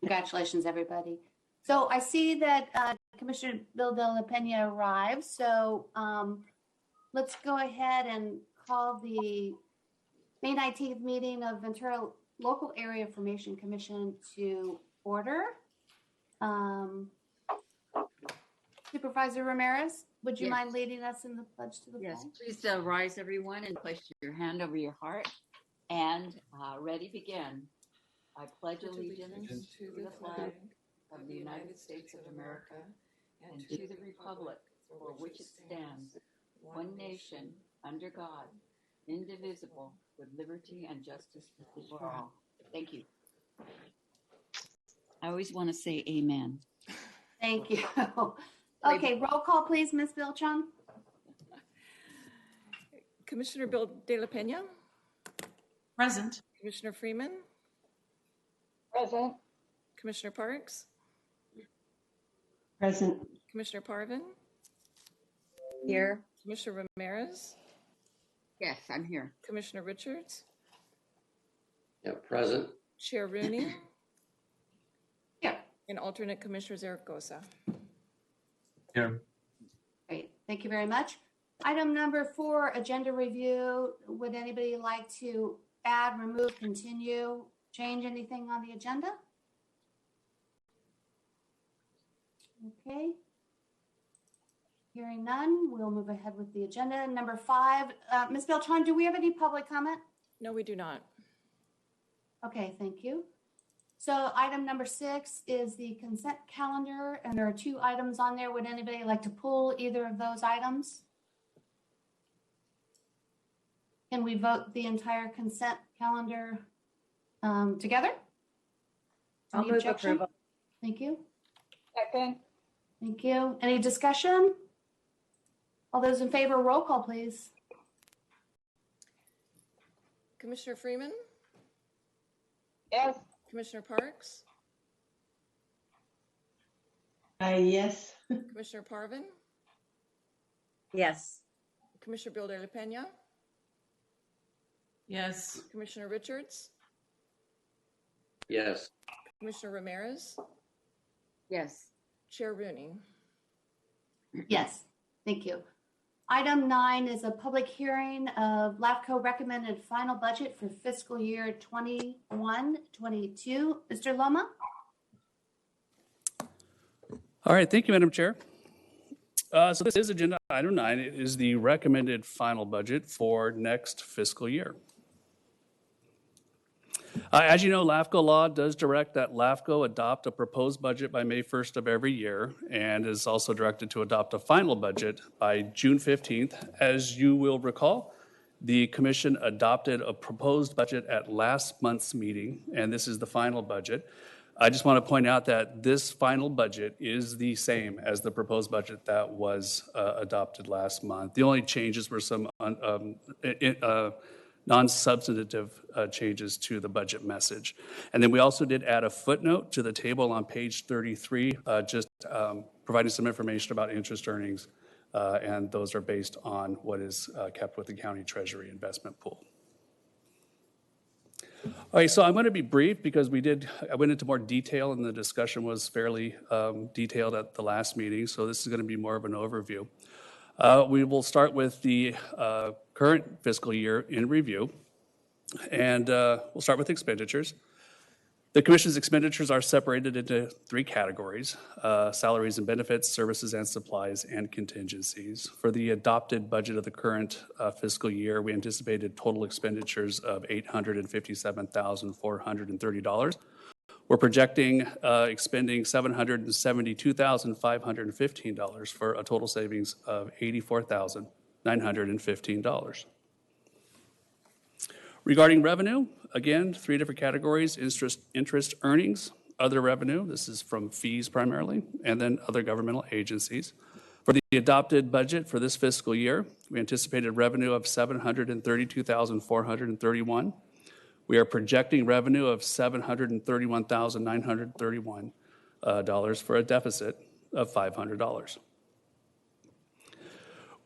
Congratulations, everybody. So I see that Commissioner Bill de la Pena arrived. So let's go ahead and call the May 19th meeting of Ventura Local Area Information Commission to order. Supervisor Ramirez, would you mind leading us in the pledge to the flag? Yes, please rise, everyone, and place your hand over your heart. And ready, begin. I pledge allegiance to the flag of the United States of America and to the republic for which it stands, one nation, under God, indivisible, with liberty and justice for all. Thank you. I always want to say amen. Thank you. Okay, roll call, please, Ms. Bilchon. Commissioner Bill de la Pena. Present. Commissioner Freeman. Present. Commissioner Parks. Present. Commissioner Parvin. Here. Commissioner Ramirez. Yes, I'm here. Commissioner Richards. Yeah, present. Chair Rooney. Here. And alternate Commissioner Zaragoza. Here. Great, thank you very much. Item number 4, agenda review. Would anybody like to add, remove, continue, change anything on the agenda? Okay. Hearing none, we'll move ahead with the agenda. Number 5, Ms. Beltran, do we have any public comment? No, we do not. Okay, thank you. So item number 6 is the consent calendar, and there are 2 items on there. Would anybody like to pull either of those items? Can we vote the entire consent calendar together? I'll Any move objection? approval. Thank you. Second. Thank you. Any discussion? All those in favor, roll call, please. Commissioner Freeman. Yes. Commissioner Parks. Yes. Commissioner Parvin. Yes. Commissioner Bill de la Pena. Yes. Commissioner Richards. Yes. Commissioner Ramirez. Yes. Chair Rooney. Yes, thank you. Item 9 is a public hearing of LAFCo recommended final budget for fiscal year 21-22. Mr. Loma? All right, thank you, Madam Chair. So this is agenda item 9. It is the recommended final budget for next fiscal year. As you know, LAFCo law does direct that LAFCo adopt a proposed budget by May 1st of every year, and is also directed to adopt a final budget by June 15th. As you will recall, the Commission adopted a proposed budget at last month's meeting, and this is the final budget. I just want to point out that this final budget is the same as the proposed budget that was adopted last month. The only changes were some non-substantive changes to the budget message. And then we also did add a footnote to the table on page 33, just providing some information about interest earnings, and those are based on what is kept with the county treasury investment pool. All right, so I'm going to be brief because I went into more detail and the discussion was fairly detailed at the last meeting, so this is going to be more of an overview. We will start with the current fiscal year in review, and we'll start with expenditures. The Commission's expenditures are separated into 3 categories: salaries and benefits, services and supplies, and contingencies. For the adopted budget of the current fiscal year, we anticipated total expenditures of $857,430. We're projecting expending $772,515 for a total savings of $84,915. Regarding revenue, again, 3 different categories: interest earnings, other revenue, this is from fees primarily, and then other governmental agencies. For the adopted budget for this fiscal year, we anticipated revenue of $732,431. We are projecting revenue of $731,931 for a deficit of $500.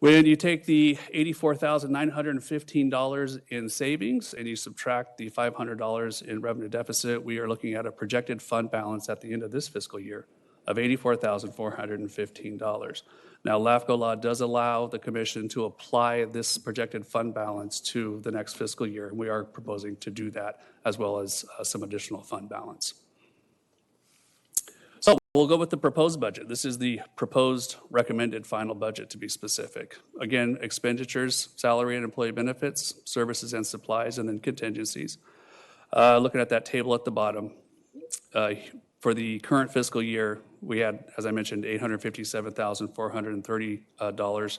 When you take the $84,915 in savings and you subtract the $500 in revenue deficit, we are looking at a projected fund balance at the end of this fiscal year of $84,415. Now, LAFCo law does allow the commission to apply this projected fund balance to the next fiscal year, and we are proposing to do that as well as some additional fund balance. So we'll go with the proposed budget. This is the proposed recommended final budget, to be specific. Again, expenditures, salary and employee benefits, services and supplies, and then contingencies. Looking at that table at the bottom, for the current fiscal year, we had, as I mentioned, $857,430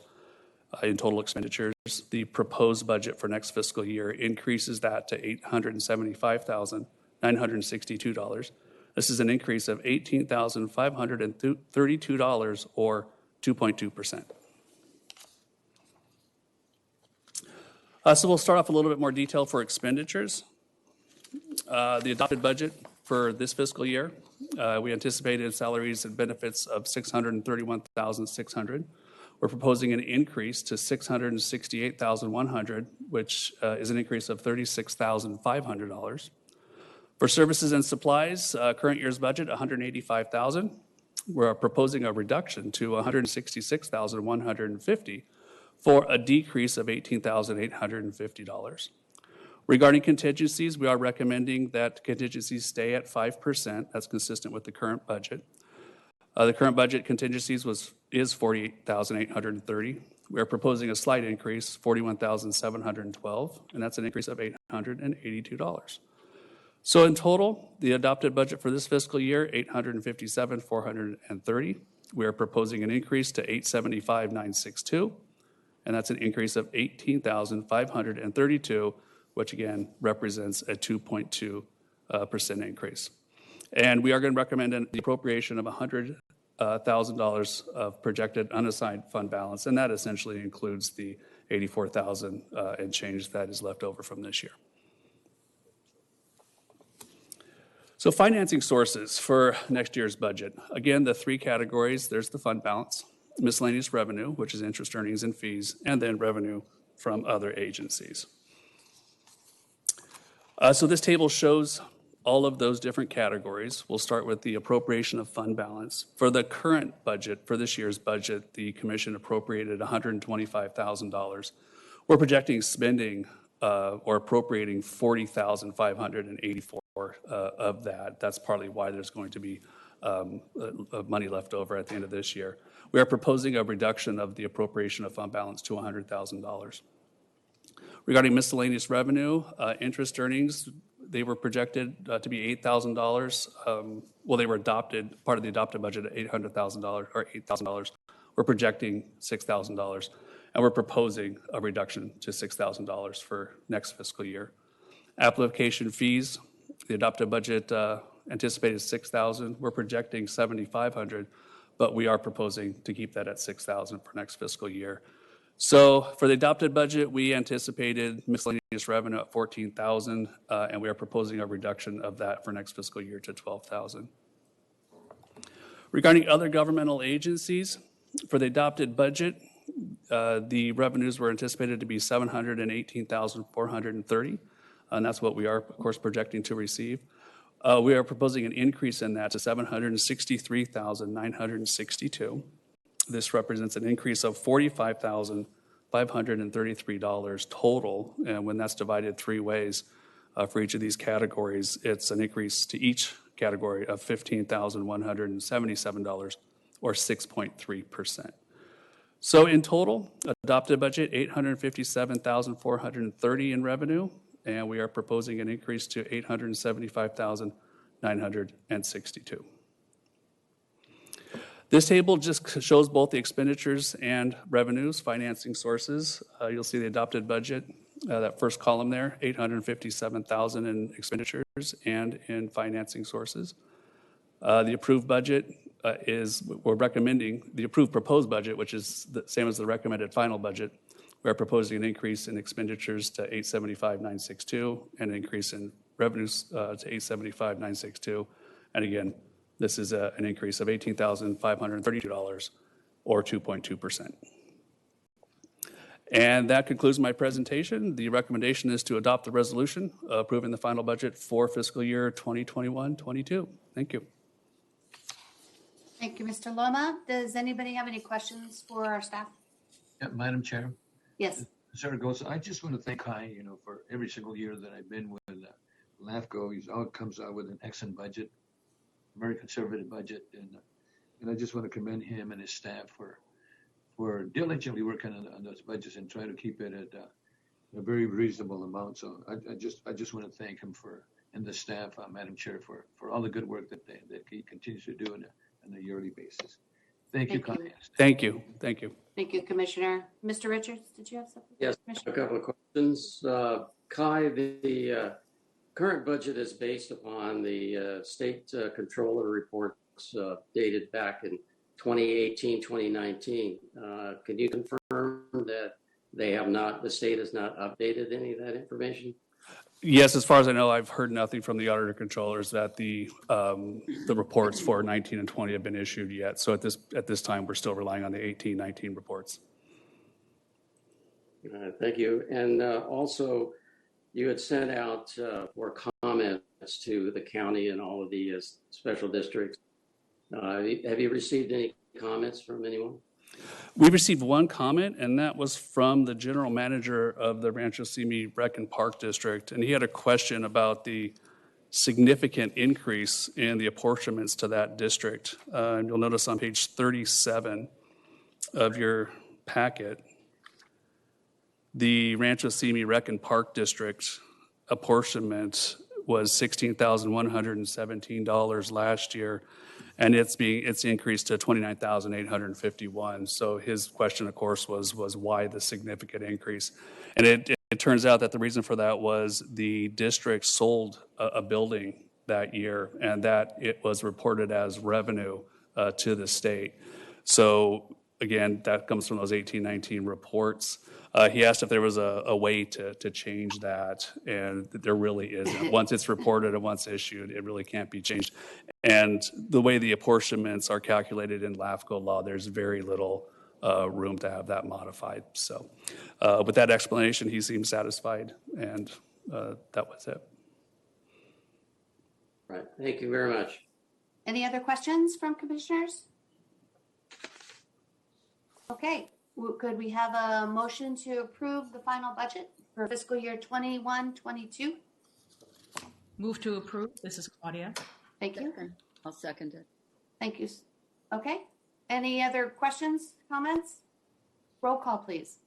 in total expenditures. The proposed budget for next fiscal year increases that to $875,962. This is an increase of $18,532 or 2.2%. So we'll start off a little bit more detail for expenditures. The adopted budget for this fiscal year, we anticipated salaries and benefits of $631,600. We're proposing an increase to $668,100, which is an increase of $36,500. For services and supplies, current year's budget, $185,000. We're proposing a reduction to $166,150 for a decrease of $18,850. Regarding contingencies, we are recommending that contingencies stay at 5%. That's consistent with the current budget. The current budget contingencies is $48,830. We are proposing a slight increase, $41,712, and that's an increase of $882. So in total, the adopted budget for this fiscal year, $857,430. We are proposing an increase to $875,962, and that's an increase of $18,532, which again represents a 2.2% increase. And we are going to recommend the appropriation of $100,000 of projected unassigned fund balance, and that essentially includes the $84,000 and change that is left over from this year. So financing sources for next year's budget. Again, the three categories, there's the fund balance, miscellaneous revenue, which is interest, earnings, and fees, and then revenue from other agencies. So this table shows all of those different categories. We'll start with the appropriation of fund balance. For the current budget, for this year's budget, the commission appropriated $125,000. We're projecting spending or appropriating $40,584 of that. That's partly why there's going to be money left over at the end of this year. We are proposing a reduction of the appropriation of fund balance to $100,000. Regarding miscellaneous revenue, interest earnings, they were projected to be $8,000. Well, they were adopted, part of the adopted budget at $800,000 or $8,000. We're projecting $6,000, and we're proposing a reduction to $6,000 for next fiscal year. Application fees, the adopted budget anticipated $6,000. We're projecting $7,500, but we are proposing to keep that at $6,000 for next fiscal year. So for the adopted budget, we anticipated miscellaneous revenue at $14,000, and we are proposing a reduction of that for next fiscal year to $12,000. Regarding other governmental agencies, for the adopted budget, the revenues were anticipated to be $718,430, and that's what we are, of course, projecting to receive. We are proposing an increase in that to $763,962. This represents an increase of $45,533 total, and when that's divided three ways for each of these categories, it's an increase to each category of $15,177 or 6.3%. So in total, adopted budget, $857,430 in revenue, and we are proposing an increase to $875,962. This table just shows both the expenditures and revenues, financing sources. You'll see the adopted budget, that first column there, $857,000 in expenditures and in financing sources. The approved budget we're recommending, the approved proposed budget, which is the same as the recommended final budget. We're proposing an increase in expenditures to $875,962 and an increase in revenues to $875,962. And again, this is an increase of $18,532 or 2.2%. And that concludes my presentation. The recommendation is to adopt the resolution approving the final budget for fiscal year 2021-22. Thank you. Thank you, Mr. Loma. Does anybody have any questions for our staff? Yeah, Madam Chair, Yes. Senator Goss, I just want to thank Kai, for every single year that I've been with LAFCo. He's always comes out with an excellent budget, very conservative budget, and I just want to commend him and his staff for diligently working on those budgets and trying to keep it at a very reasonable amount. So I just want to thank him and the staff, Madam Chair, for all the good work that he continues to do on a yearly basis. Thank you, Kai. Thank you. Thank you. Thank you, Commissioner. Mr. Richards, did you have something? Yes, a couple of questions. Kai, the current budget is based upon the state controller reports dated back in 2018, 2019. Can you confirm that the state has not updated any of that information? Yes, as far as I know, I've heard nothing from the auditor controllers that the reports for 19 and 20 have been issued yet. So at this time, we're still relying on the 18, 19 reports. Thank you. And also, you had sent out for comments to the county and all of the special districts. Have you received any comments from anyone? We received one comment, and that was from the general manager of the Rancho Simi Rec and Park District, and he had a question about the significant increase in the apportionments to that district. And you'll notice on page 37 of your packet, the Rancho Simi Rec and Park District apportionment was $16,117 last year, and it's increased to $29,851. So his question, of course, was why the significant increase? And it turns out that the reason for that was the district sold a building that year, and that it was reported as revenue to the state. So again, that comes from those 1819 reports. He asked if there was a way to change that, and there really isn't. Once it's reported and once issued, it really can't be changed. And the way the apportionments are calculated in LAFCo law, there's very little room to have that modified. So with that explanation, he seemed satisfied, and that was it. Right. Thank you very much. Any other questions from commissioners? Okay, could we have a motion to approve the final budget for fiscal year 21-22? Move to approve. This is Claudia. Thank you. I'll second it. Thank you. Okay. Any other questions, comments? Roll call, please.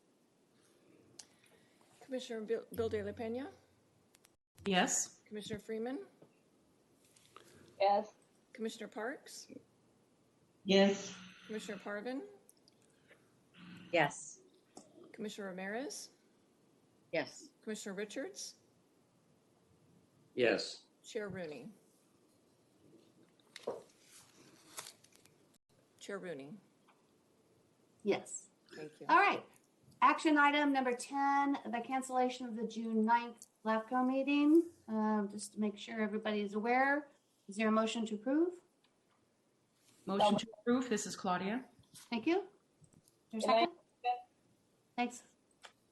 Commissioner Bill De La Pena, Yes. Commissioner Freeman, Yes. Commissioner Parks, Yes. Commissioner Parvin, Yes. Commissioner Ramirez, Yes. Commissioner Richards, Yes. Chair Rooney. Chair Rooney. Yes. Thank you. All right. Action item number 10, the cancellation of the June 9th LAFCo meeting. Just to make sure everybody's aware. Is there a motion to approve? Motion to approve. This is Claudia. Thank you. Is there a second? Thanks.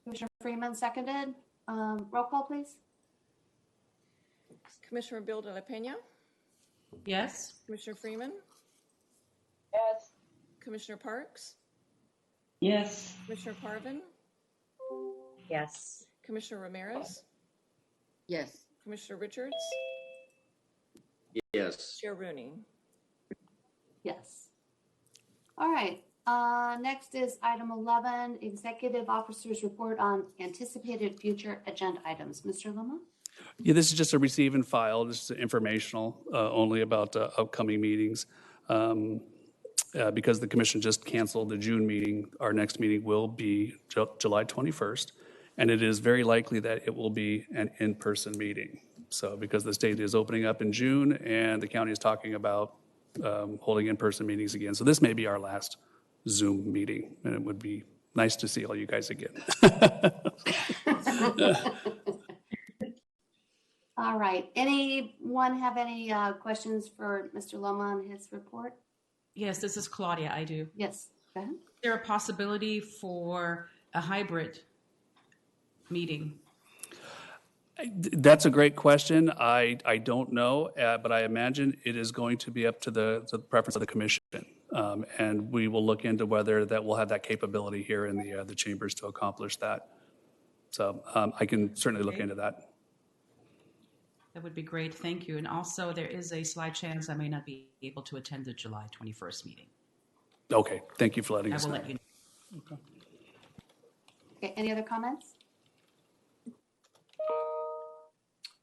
Commissioner Freeman seconded. Roll call, please. Commissioner Bill De La Pena, Yes. Commissioner Freeman, Yes. Commissioner Parks, Yes. Commissioner Parvin, Yes. Commissioner Ramirez, Yes. Commissioner Richards, Yes. Chair Rooney. Yes. All right. Next is item 11, Executive Officer's Report on Anticipated Future Agenda Items. Mr. Loma? Yeah, this is just a receive and file. This is informational only about upcoming meetings. Because the commission just canceled the June meeting, our next meeting will be July 21st, and it is very likely that it will be an in-person meeting. So because the state is opening up in June and the county is talking about holding in-person meetings again. So this may be our last Zoom meeting, and it would be nice to see all you guys again. All right. Anyone have any questions for Mr. Loma on his report? Yes, this is Claudia. I do. Yes. Go ahead. Is there a possibility for a hybrid meeting? That's a great question. I don't know, but I imagine it is going to be up to the preference of the commission. And we will look into whether that will have that capability here in the chambers to accomplish that. So I can certainly look Okay. into that. That would be great. Thank you. And also, there is a slight chance I may not be able to attend the July 21st meeting. Okay, thank you for letting I us will know. let you know. Okay, any other comments?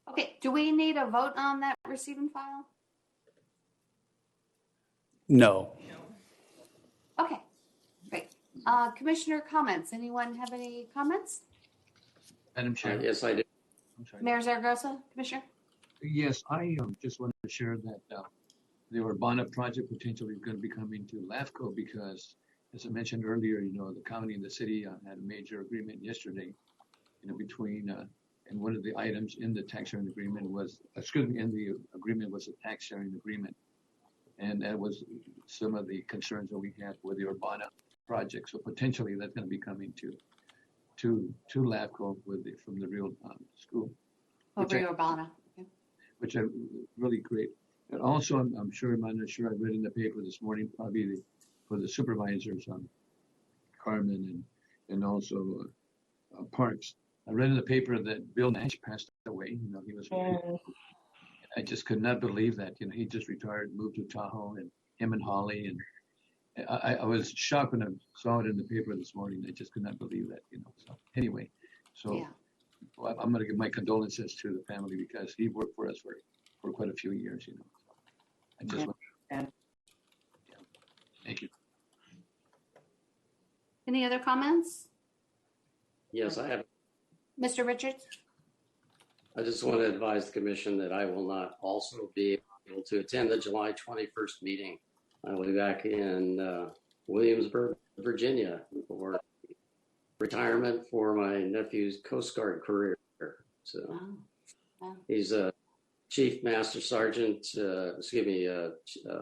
Okay, do we need a vote on that receive and file? No. Okay, great. Commissioner comments. Anyone have any comments? Madam Chair. Yes, I do. I'm sorry. Mayor Zaragoza, Commissioner? Yes, I just wanted to share that the Urbana project potentially is going to be coming to LAFCo because, as I mentioned earlier, the county and the city had a major agreement yesterday, between, and one of the items in the tax sharing agreement was, in the agreement was a tax sharing agreement. And that was some of the concerns that we had with the Urbana project. So potentially that's going to be coming to LAFCo from the real school. Over Urbana. Okay. Which are really great. And also, I'm not sure I read in the paper this morning, probably for the supervisors on Carmen and also Parks. I read in the paper that Bill Nash passed away. He was. I just could not believe that. He just retired, moved to Tahoe, and him and Holly. And I was shocked when I saw it in the paper this morning. I just could not believe that. So anyway, Yeah. Well, I'm going to give my condolences to the family because he worked for us for quite a few years. I just want Yeah. Thank you. Any other comments? Yes, I have. Mr. Richards? I just want to advise the commission that I will not also be able to attend the July 21st meeting. I will be back in Williamsburg, Virginia for retirement for my nephew's Coast Guard career. So Wow. he's a chief master sergeant,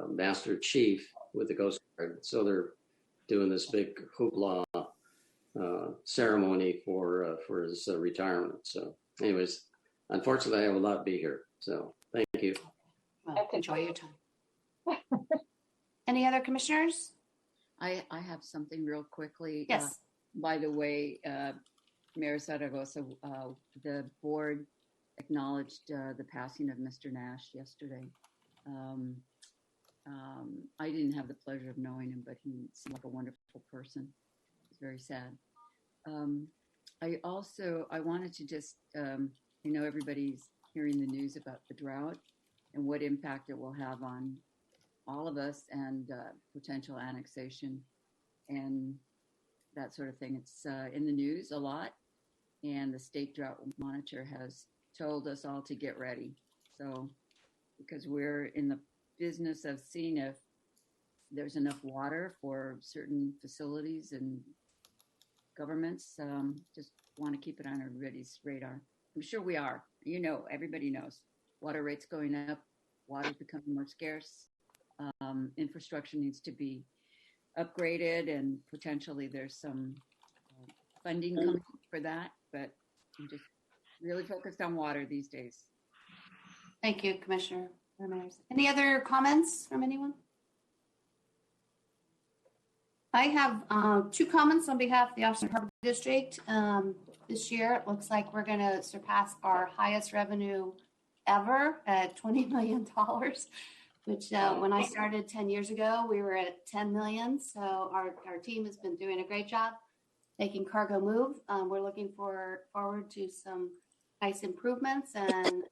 master chief with the Coast Guard. So they're doing this big hoopla ceremony for his retirement. So anyways, unfortunately, I will not be here. So thank you. Well, enjoy your time. Any other commissioners? I have something real quickly. Yes. By the way, Mayor Zaragoza, the board acknowledged the passing of Mr. Nash yesterday. I didn't have the pleasure of knowing him, but he seemed like a wonderful person. It's very sad. I wanted to just, everybody's hearing the news about the drought and what impact it will have on all of us and potential annexation and that sort of thing. It's in the news a lot, and the state drought monitor has told us all to get ready. So, because we're in the business of seeing if there's enough water for certain facilities and governments, just want to keep it on everybody's radar. I'm sure we are. Everybody knows. Water rates going up, water becoming more scarce. Infrastructure needs to be upgraded, and potentially there's some funding coming for that, but I'm just really focused on water these days. Thank you, Commissioner Ramirez. Any other comments from anyone? I have two comments on behalf of the Austin Harbor District. This year, it looks like we're going to surpass our highest revenue ever at $20 million, which when I started 10 years ago, we were at 10 million. So our team has been doing a great job making cargo move. We're looking forward to some nice improvements and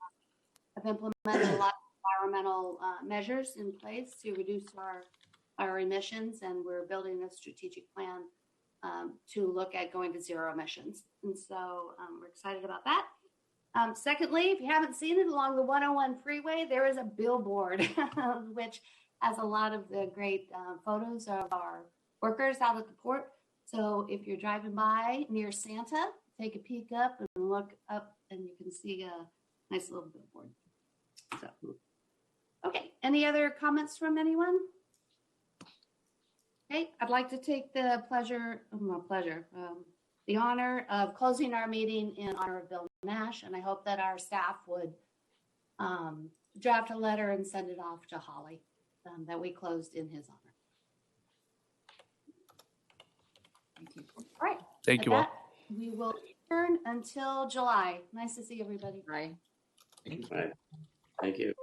have implemented a lot of environmental measures in place to reduce our emissions, and we're building a strategic plan to look at going to zero emissions. And so we're excited about that. Secondly, if you haven't seen it, along the 101 freeway, there is a billboard which has a lot of the great photos of our workers out at the port. So if you're driving by near Santa, take a peek up and look up, and you can see a nice little billboard. So, okay, any other comments from anyone? Okay, I'd like to take the the honor of closing our meeting in honor of Bill Nash, and I hope that our staff would draft a letter and send it off to Holly that we closed in his honor. Thank you. All right. Thank With you all. that, we will adjourn until July. Nice to see everybody. Bye. All right. Thank you.